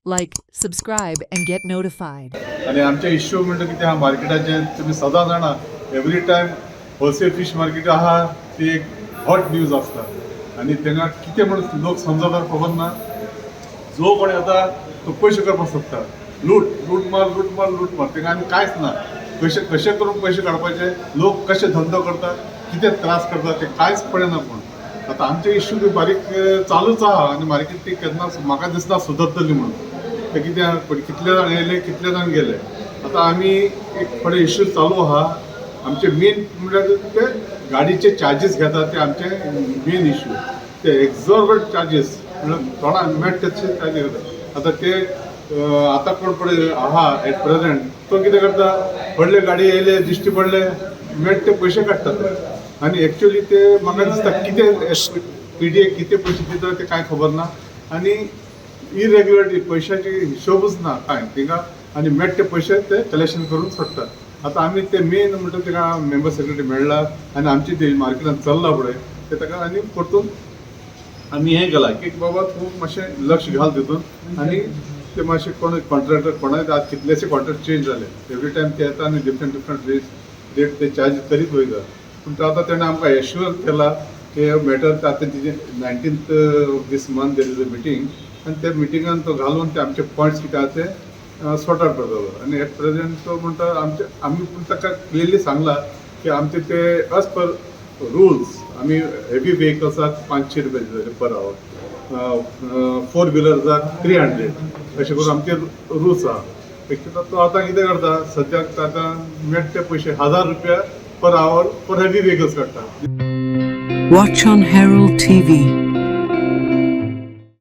Like, subscribe, and get notified. आणि आमचे issue म्हणटा की त्या मार्केटाचे तुम्ही सदां जाणा every time wholesale fish market आहा ती एक हॉट न्यूज आसता आनी तेंगा कितें म्हणून लोक समजता खबर ना. जो कोण येता तो पयशे करपाक सोदता, लूट मार तेंगा आनी कांयच ना. कशे करून पयशे काडपाचे, लोक कशे धंदो करता, कितें त्रास करता ते कांयच पळयना. पूण आतां आमचे इश्यू बी बारीक चालूच आहा आनी मार्केट ती केन्ना म्हाका दिसना सुदरतली म्हणून. ते कितले जाण येयले कितले जाण गेले. आता आम्ही एक थोडे इश्यू चालू आहा. आमचे मेन म्हणल्यार ते गाडीचे चार्जीस घेतात ते आमचे मेन इश्यू. ते एक्झॉर्बंट चार्जीस म्हणल्यार थोडा मेळटा तशे चार्जीस घेतात. आता ते आता कोण पळय आहा एट प्रेझेंट तो कितें करता, व्हडले गाडी येयले दिश्टी पडले मेळटा ते पयशे काडटात. आनी एक्चुअली ते म्हाका दिसता कितें PDA कितें पयशे दिता ते कांय खबर ना. आनी इरेग्युलरिटी पयशाची हिशोबूच ना कांय थिंगा. आनी मेळटा ते पयशे ते कलेक्शन करून सोडटात. आतां आमी ते मेन म्हणटा तेका मेंबर सेक्रेटरी मेळ्ळा आनी आमची ते मार्केटान चल्ला फुडें ते ताका आनी परतून आमी हें केलां की बाबा तूं मातशें लक्ष घाल तितून. आनी ते मातशें कोण कॉन्ट्रॅक्टर कोणाय आतां कितलेशे कॉन्ट्रॅक्ट चेंज जाले एवरी टायम ते येता आनी डिफरंट रेट ते चार्ज करीत वयता. पूण तो आतां तेणें आमकां एश्युअर केला की मॅटर आतां तेजें 19th of this month there is a meeting आनी त्या मिटिंगान तो घालून ते आमचे पॉयंट्स कितें आहा ते सॉर्ट आउट करतलो. आनी एट प्रेझेंट तो म्हणटा आमी पूण ताका क्लियरली सांगला की आमचे ते एज पर रुल्स आमी हेवी व्हेकल्साक 500 रुपया दितले पर आवर, 4 व्हिलर्साक 300 अशें करून आमचे रुल्स आहा. तो आतां कितें करता सद्याक आतां मेळटा ते पयशे 1000 रुपया per hour for heavy vehicles काडटा. Watch on Herald TV.